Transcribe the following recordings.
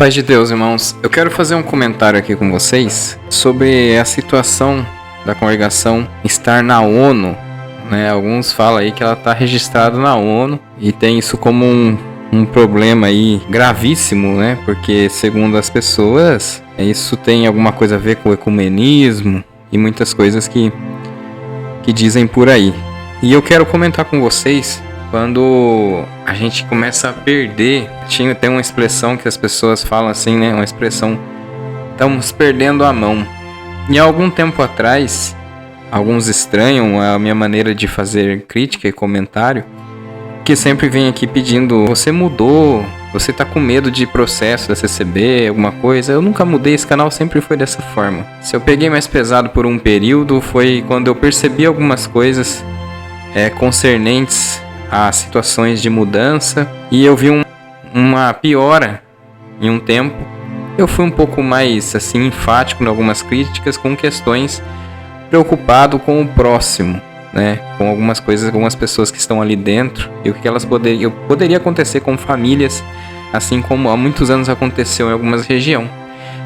Paz de Deus, irmãos. Eu quero fazer um comentário aqui com vocês sobre a situação da congregação estar na ONU, né? Alguns falam aí que ela está registrada na ONU e tem isso como um problema aí gravíssimo, né? Porque segundo as pessoas, isso tem alguma coisa a ver com o ecumenismo e muitas coisas que dizem por aí. E eu quero comentar com vocês quando a gente começa a perder. Tem uma expressão que as pessoas falam assim, né? Uma expressão: estamos perdendo a mão. E há algum tempo atrás, alguns estranham a minha maneira de fazer crítica e comentário, que sempre vem aqui pedindo: você mudou, você tá com medo de processo da CCB, alguma coisa. Eu nunca mudei, esse canal sempre foi dessa forma. Se eu peguei mais pesado por um período, foi quando eu percebi algumas coisas concernentes a situações de mudança, e eu vi uma piora em um tempo. Eu fui um pouco mais assim enfático em algumas críticas, com questões preocupado com o próximo, né? Com algumas coisas, algumas pessoas que estão ali dentro e o que elas poderia acontecer com famílias, assim como há muitos anos aconteceu em algumas regiões.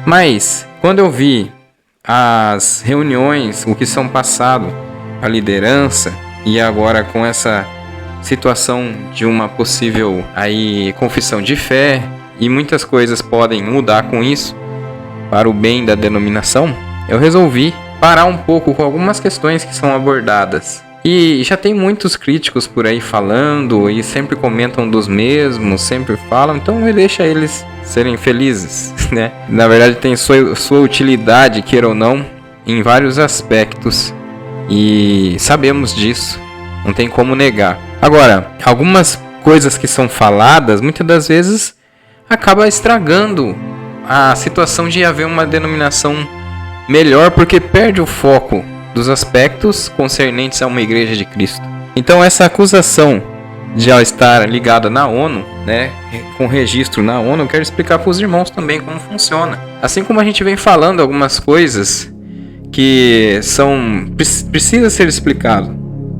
Mas quando eu vi as reuniões, o que são passado a liderança, e agora com essa situação de uma possível confissão de fé, e muitas coisas podem mudar com isso para o bem da denominação, eu resolvi parar um pouco com algumas questões que são abordadas. E já tem muitos críticos por aí falando e sempre comentam dos mesmos, sempre falam, então deixa eles serem felizes, né? Na verdade tem sua utilidade, queira ou não, em vários aspectos, e sabemos disso, não tem como negar. Agora, algumas coisas que são faladas, muitas das vezes acaba estragando a situação de haver uma denominação melhor, porque perde o foco dos aspectos concernentes a uma igreja de Cristo. Então essa acusação de ela estar ligada na ONU, né, com registro na ONU, eu quero explicar para os irmãos também como funciona. Assim como a gente vem falando algumas coisas que precisa ser explicado,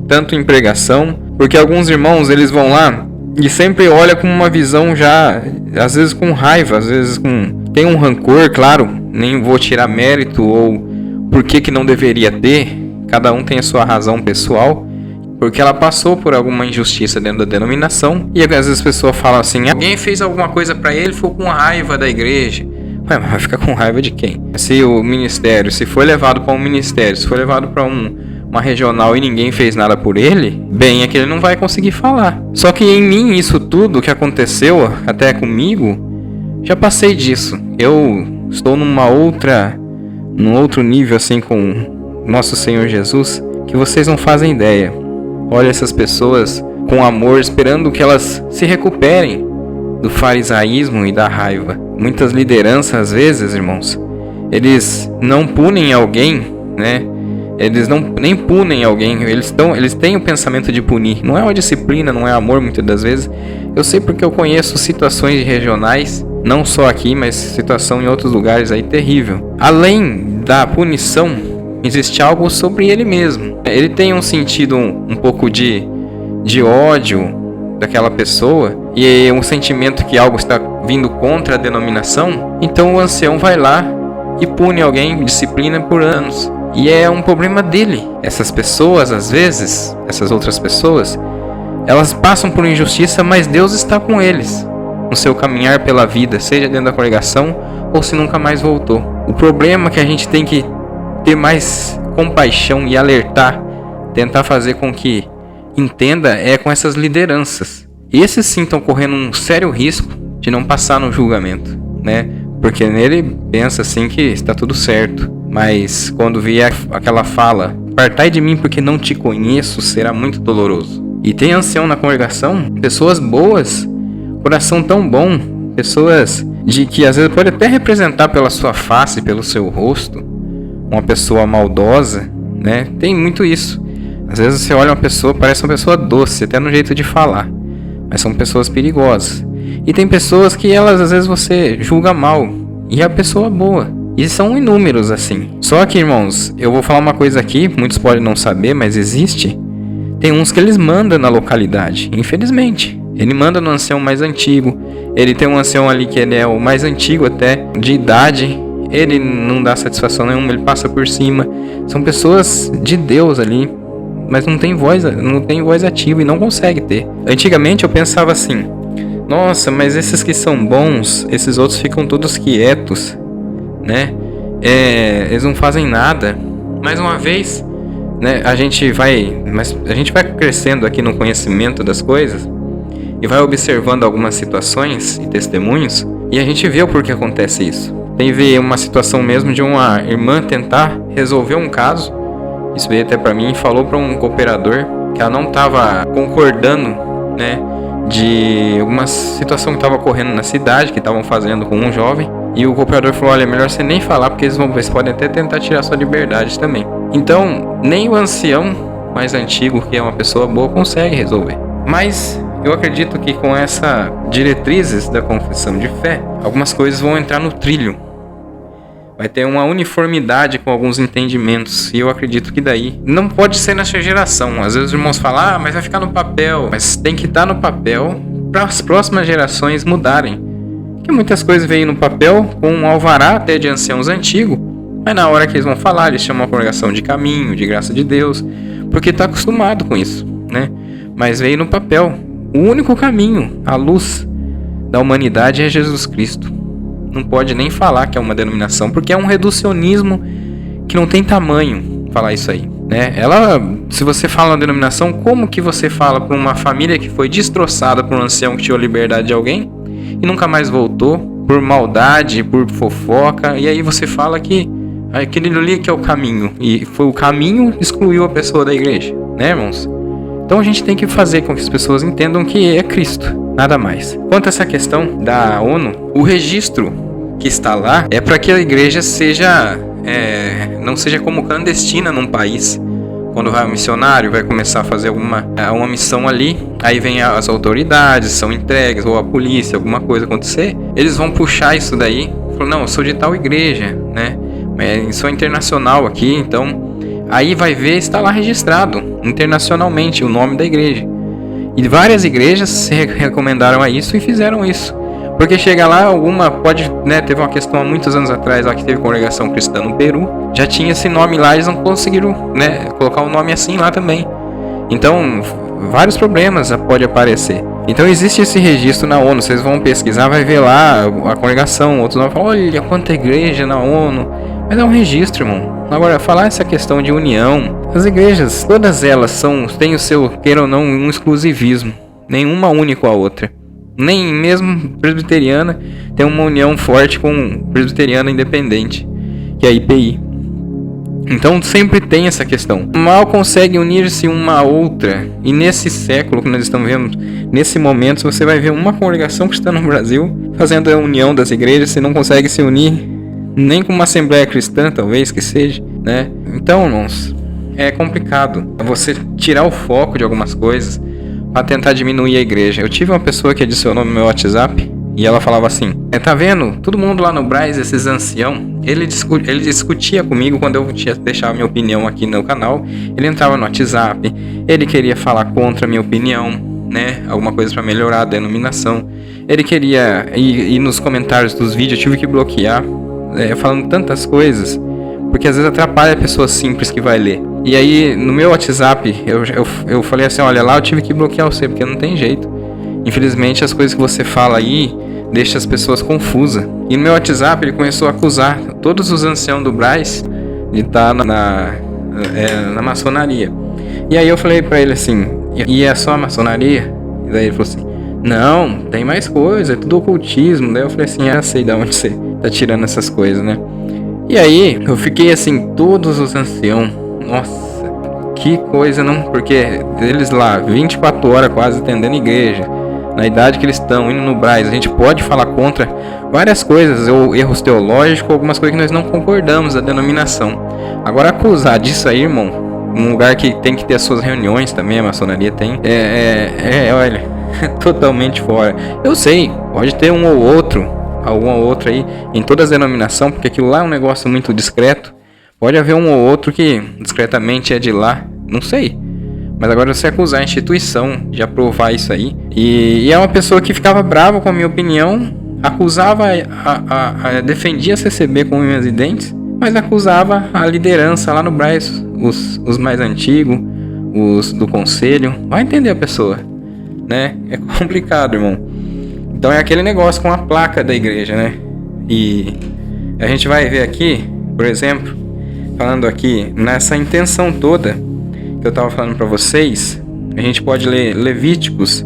tanto em pregação, porque alguns irmãos eles vão lá e sempre olham com uma visão já, às vezes com raiva, às vezes tem um rancor, claro, nem vou tirar mérito ou por que não deveria ter, cada um tem a sua razão pessoal, porque ela passou por alguma injustiça dentro da denominação, e às vezes as pessoas falam assim: alguém fez alguma coisa para ele, ficou com raiva da igreja. Ué, mas vai ficar com raiva de quem? Se o ministério, se foi levado para um ministério, se foi levado para uma regional e ninguém fez nada por ele, bem, é que ele não vai conseguir falar. Só que em mim, isso tudo que aconteceu, até comigo, já passei disso. Eu estou num outro nível assim com nosso Senhor Jesus, que vocês não fazem ideia. Olha essas pessoas com amor, esperando que elas se recuperem do farisaísmo e da raiva. Muitas lideranças, às vezes, irmãos, eles não punem alguém, né? Eles nem punem alguém, eles têm o pensamento de punir. Não é uma disciplina, não é amor, muitas das vezes. Eu sei porque eu conheço situações regionais, não só aqui, mas situação em outros lugares aí terrível. Além da punição, existe algo sobre ele mesmo. Ele tem um sentido um pouco de ódio daquela pessoa, e um sentimento que algo está vindo contra a denominação. Então o ancião vai lá e pune alguém, disciplina por anos. E é um problema dele. Essas pessoas, às vezes, essas outras pessoas, elas passam por injustiça, mas Deus está com eles no seu caminhar pela vida, seja dentro da congregação ou se nunca mais voltou. O problema que a gente tem que ter mais compaixão e alertar, tentar fazer com que entenda, é com essas lideranças. Esses sim estão correndo um sério risco de não passar no julgamento, né? Porque nele pensa assim que está tudo certo. Mas quando vier aquela fala: apartai de mim porque não te conheço, será muito doloroso. E tem ancião na congregação, pessoas boas, coração tão bom, pessoas que às vezes pode até representar pela sua face, pelo seu rosto, uma pessoa maldosa, né? Tem muito isso. Às vezes você olha uma pessoa, parece uma pessoa doce, até no jeito de falar, mas são pessoas perigosas. E tem pessoas que elas, às vezes, você julga mal, e é a pessoa boa. E são inúmeros assim. Só que, irmãos, eu vou falar uma coisa aqui, muitos podem não saber, mas existe. Tem uns que eles mandam na localidade, infelizmente. Ele manda no ancião mais antigo, Ele tem um ancião ali que ele é o mais antigo até, de idade. Ele não dá satisfação nenhuma, ele passa por cima. São pessoas de Deus ali, mas não tem voz ativa e não consegue ter. Antigamente eu pensava assim: nossa, mas esses que são bons, esses outros ficam todos quietos, né? Eles não fazem nada. Mais uma vez, né, a gente vai crescendo aqui no conhecimento das coisas e vai observando algumas situações e testemunhos, e a gente vê o porquê acontece isso. Teve uma situação mesmo de uma irmã tentar resolver um caso. Isso veio até pra mim e falou para um cooperador que ela não estava concordando, né, de uma situação que estava ocorrendo na cidade, que estavam fazendo com um jovem. E o cooperador falou: olha, é melhor você nem falar, porque eles podem até tentar tirar sua liberdade também. Então, nem o ancião mais antigo, que é uma pessoa boa, consegue resolver. Mas eu acredito que com essas diretrizes da confissão de fé, algumas coisas vão entrar no trilho. Vai ter uma uniformidade com alguns entendimentos. E eu acredito que daí não pode ser nessa geração. Às vezes os irmãos falam: mas vai ficar no papel. Mas tem que estar no papel para as próximas gerações mudarem. Porque muitas coisas vêm no papel com um alvará até de anciãos antigos. Mas na hora que eles vão falar, eles chamam a congregação de caminho, de graça de Deus. Porque está acostumado com isso, né? Mas veio no papel. O único caminho, a luz da humanidade é Jesus Cristo. Não pode nem falar que é uma denominação, porque é um reducionismo que não tem tamanho falar isso aí, né? Se você fala uma denominação, como que você fala para uma família que foi destroçada por um ancião que tirou a liberdade de alguém e nunca mais voltou, por maldade, por fofoca, e aí você fala que aquele ali que é o caminho, e foi o caminho que excluiu a pessoa da igreja, né, irmãos? Então a gente tem que fazer com que as pessoas entendam que é Cristo, nada mais. Quanto a essa questão da ONU, o registro que está lá é para que a igreja não seja como clandestina num país. Quando vai um missionário, vai começar a fazer uma missão ali, aí vem as autoridades, são entregues, ou a polícia, alguma coisa acontecer, eles vão puxar isso daí, falam: não, eu sou de tal igreja, né? Sou internacional aqui, então aí vai ver, está lá registrado internacionalmente o nome da igreja. E várias igrejas se recomendaram a isso e fizeram isso. Porque chega lá, alguma pode, né, teve uma questão há muitos anos atrás lá que teve congregação cristã no Peru, já tinha esse nome lá, eles não conseguiram, né, colocar o nome assim lá também. Então, vários problemas pode aparecer. Então existe esse registro na ONU, vocês vão pesquisar, vai ver lá a congregação, outros vão falar: olha quanta igreja na ONU. Mas é um registro, irmão. Agora, falar essa questão de união, as igrejas, todas elas têm o seu, queira ou não, um exclusivismo. Nenhuma une com a outra. Nem mesmo presbiteriana tem uma união forte com presbiteriana independente, que é a IPI. Então sempre tem essa questão. Mal consegue unir-se uma a outra. E nesse século que nós estamos vendo, nesse momento, você vai ver uma congregação cristã no Brasil fazendo a união das igrejas, se não consegue se unir nem com uma assembleia cristã, talvez que seja, né? Então, irmãos, é complicado você tirar o foco de algumas coisas para tentar diminuir a igreja. Eu tive uma pessoa que adicionou no meu WhatsApp e ela falava assim: tá vendo? Todo mundo lá no Braz, esses ancião, ele discutia comigo quando eu deixava minha opinião aqui no canal. Ele entrava no WhatsApp, ele queria falar contra a minha opinião, né? Alguma coisa para melhorar a denominação. Ele queria ir nos comentários dos vídeos, eu tive que bloquear, falando tantas coisas, porque às vezes atrapalha a pessoa simples que vai ler. E aí no meu WhatsApp eu falei assim: olha, lá eu tive que bloquear você, porque não tem jeito. Infelizmente as coisas que você fala aí deixa as pessoas confusas. E no meu WhatsApp ele começou a acusar todos os anciãos do Braz de estar na maçonaria. E aí eu falei pra ele assim: e é só a maçonaria? E daí ele falou assim: não, tem mais coisa, é tudo ocultismo. Daí eu falei assim: sei de onde você tá tirando essas coisas, né? E aí eu fiquei assim, todos os anciãos, nossa, que coisa, não? Porque eles lá 24 horas quase atendendo igreja, na idade que eles estão, indo no Braz, a gente pode falar contra várias coisas, ou erros teológicos, algumas coisas que nós não concordamos da denominação. Agora acusar disso aí, irmão, um lugar que tem que ter as suas reuniões também, a maçonaria tem, olha, totalmente fora. Eu sei, pode ter um ou outro, alguma outra aí, em todas as denominações, porque aquilo lá é um negócio muito discreto. Pode haver um ou outro que discretamente é de lá, não sei. Mas agora você acusar a instituição de aprovar isso aí, e é uma pessoa que ficava brava com a minha opinião, acusava, defendia a CCB com unhas e dentes, mas acusava a liderança lá no Brás, os mais antigos, os do conselho. Vai entender a pessoa, né? É complicado, irmão. Então é aquele negócio com a placa da igreja, né? E a gente vai ver aqui, por exemplo, falando aqui nessa intenção toda que eu estava falando para vocês, a gente pode ler Levíticos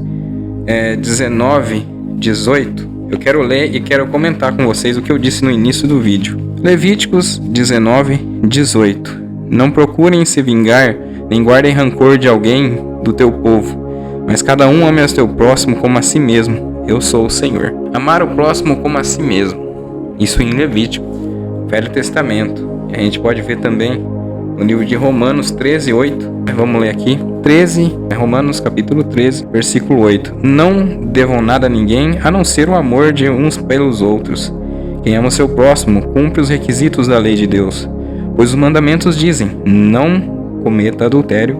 19, 18. Eu quero ler e quero comentar com vocês o que eu disse no início do vídeo. Levíticos 19, 18. Não procurem se vingar, nem guardem rancor de alguém do teu povo, mas cada um ame ao teu próximo como a si mesmo. Eu sou o Senhor. Amar o próximo como a si mesmo. Isso em Levítico, Velho Testamento. E a gente pode ver também no livro de Romanos 13, 8. Vamos ler aqui. 13, Romanos capítulo 13, versículo 8. Não devam nada a ninguém, a não ser o amor de uns pelos outros. Quem ama o seu próximo, cumpre os requisitos da lei de Deus. Pois os mandamentos dizem: não cometa adultério,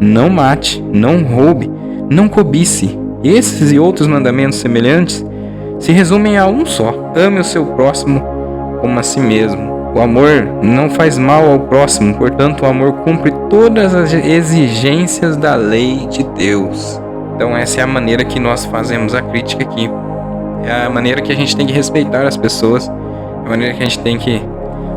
não mate, não roube, não cobice. Esses e outros mandamentos semelhantes se resumem a um só: ame o seu próximo como a si mesmo. O amor não faz mal ao próximo, portanto o amor cumpre todas as exigências da lei de Deus. Então essa é a maneira que nós fazemos a crítica aqui. É a maneira que a gente tem que respeitar as pessoas, é a maneira que a gente tem que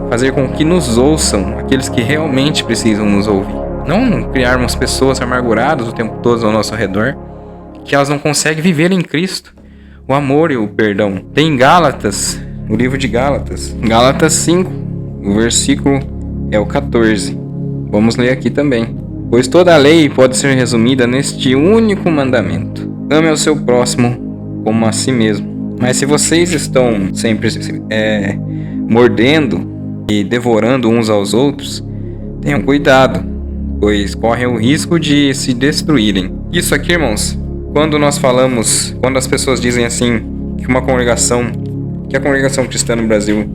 fazer com que nos ouçam aqueles que realmente precisam nos ouvir. Não criarmos pessoas amarguradas o tempo todo ao nosso redor, que elas não conseguem viver em Cristo o amor e o perdão. Tem Gálatas, o livro de Gálatas, Gálatas 5, o versículo é o 14. Vamos ler aqui também. Pois toda a lei pode ser resumida neste único mandamento: ame ao seu próximo como a si mesmo. Mas se vocês estão sempre mordendo e devorando uns aos outros, tenham cuidado, pois correm o risco de se destruírem. Isso aqui, irmãos, quando as pessoas dizem assim, que a congregação cristã no Brasil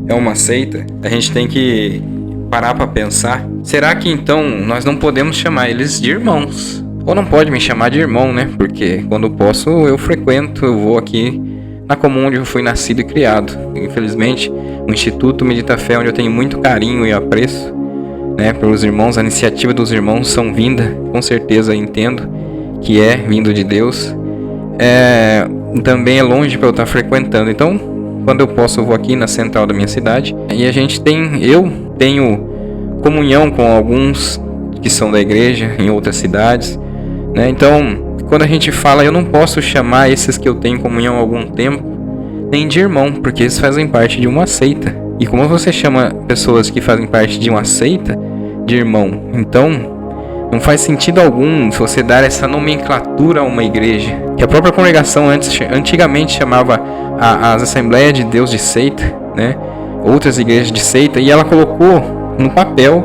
é uma seita, a gente tem que parar para pensar. Será que então nós não podemos chamar eles de irmãos? Ou não pode me chamar de irmão, né? Porque quando posso eu frequento, eu vou aqui na comum onde eu fui nascido e criado. Infelizmente, o Instituto Medita Fé, onde eu tenho muito carinho e apreço, né, pelos irmãos, a iniciativa dos irmãos são vinda, com certeza entendo que é vindo de Deus. Também é longe para eu estar frequentando. Então, quando eu posso, eu vou aqui na central da minha cidade. E eu tenho comunhão com alguns que são da igreja em outras cidades, né? Então, quando a gente fala, eu não posso chamar esses que eu tenho comunhão há algum tempo nem de irmão, porque eles fazem parte de uma seita. E como você chama pessoas que fazem parte de uma seita de irmão? Então, não faz sentido algum se você dar essa nomenclatura a uma igreja. Que a própria congregação antigamente chamava as Assembleias de Deus de seita, né? Outras igrejas de seita, e ela colocou no papel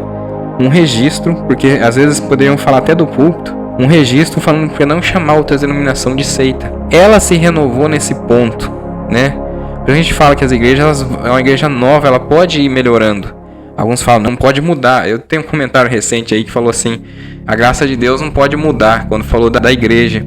um registro, porque às vezes poderiam falar até do púlpito, um registro falando para não chamar outra denominação de seita. Ela se renovou nesse ponto, né? A gente fala que as igrejas é uma igreja nova, ela pode ir melhorando. Alguns falam, não pode mudar. Eu tenho um comentário recente aí que falou assim: a graça de Deus não pode mudar, quando falou da igreja.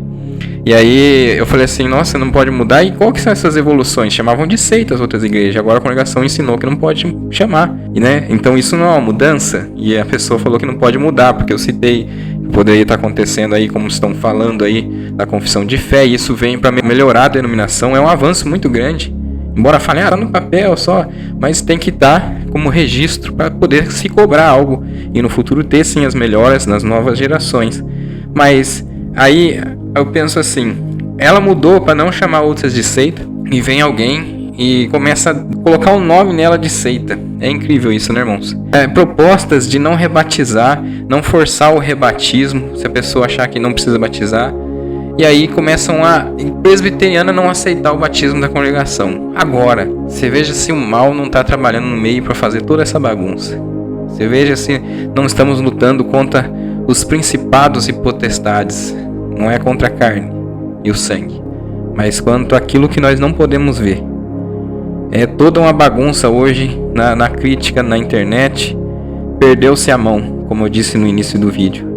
E aí eu falei assim, nossa, não pode mudar? E qual que são essas evoluções? Chamavam de seita as outras igrejas, agora a congregação ensinou que não pode chamar, né? Então isso não é uma mudança? E a pessoa falou que não pode mudar, porque eu citei que poderia estar acontecendo aí, como estão falando aí, da confissão de fé, e isso vem para melhorar a denominação. É um avanço muito grande. Embora falem, tá no papel só, mas tem que estar como registro para poder se cobrar algo e no futuro ter sim as melhoras nas novas gerações. Mas aí eu penso assim, ela mudou para não chamar outras de seita, e vem alguém e começa a colocar um nome nela de seita. É incrível isso, né, irmãos? Propostas de não rebatizar, não forçar o rebatismo, se a pessoa achar que não precisa batizar. E aí começam a presbiteriana não aceitar o batismo da congregação. Agora, você veja se o mal não está trabalhando no meio para fazer toda essa bagunça. Você veja se não estamos lutando contra os principados e potestades. Não é contra a carne e o sangue, mas quanto aquilo que nós não podemos ver. É toda uma bagunça hoje na crítica na internet. Perdeu-se a mão, como eu disse no início do vídeo.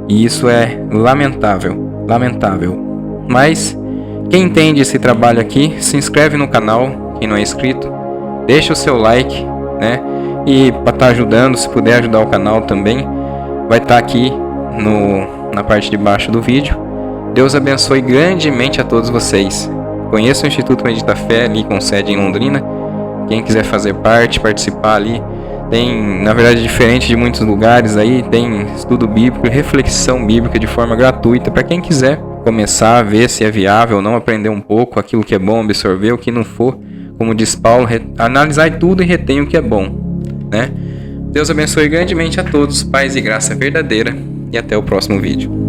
E isso é lamentável, lamentável. Mas quem entende esse trabalho aqui, se inscreve no canal, quem não é inscrito, deixa o seu like, né? E para estar ajudando, se puder ajudar o canal também, vai estar aqui na parte de baixo do vídeo. Deus abençoe grandemente a todos vocês. Conheça o Instituto Medita Fé ali com sede em Londrina. Quem quiser fazer parte, participar ali, tem, na verdade, diferente de muitos lugares aí, tem estudo bíblico e reflexão bíblica de forma gratuita para quem quiser começar a ver se é viável ou não, aprender um pouco aquilo que é bom, absorver o que não for, como diz Paulo, analisar tudo e retém o que é bom, né? Deus abençoe grandemente a todos, paz e graça verdadeira, e até o próximo vídeo.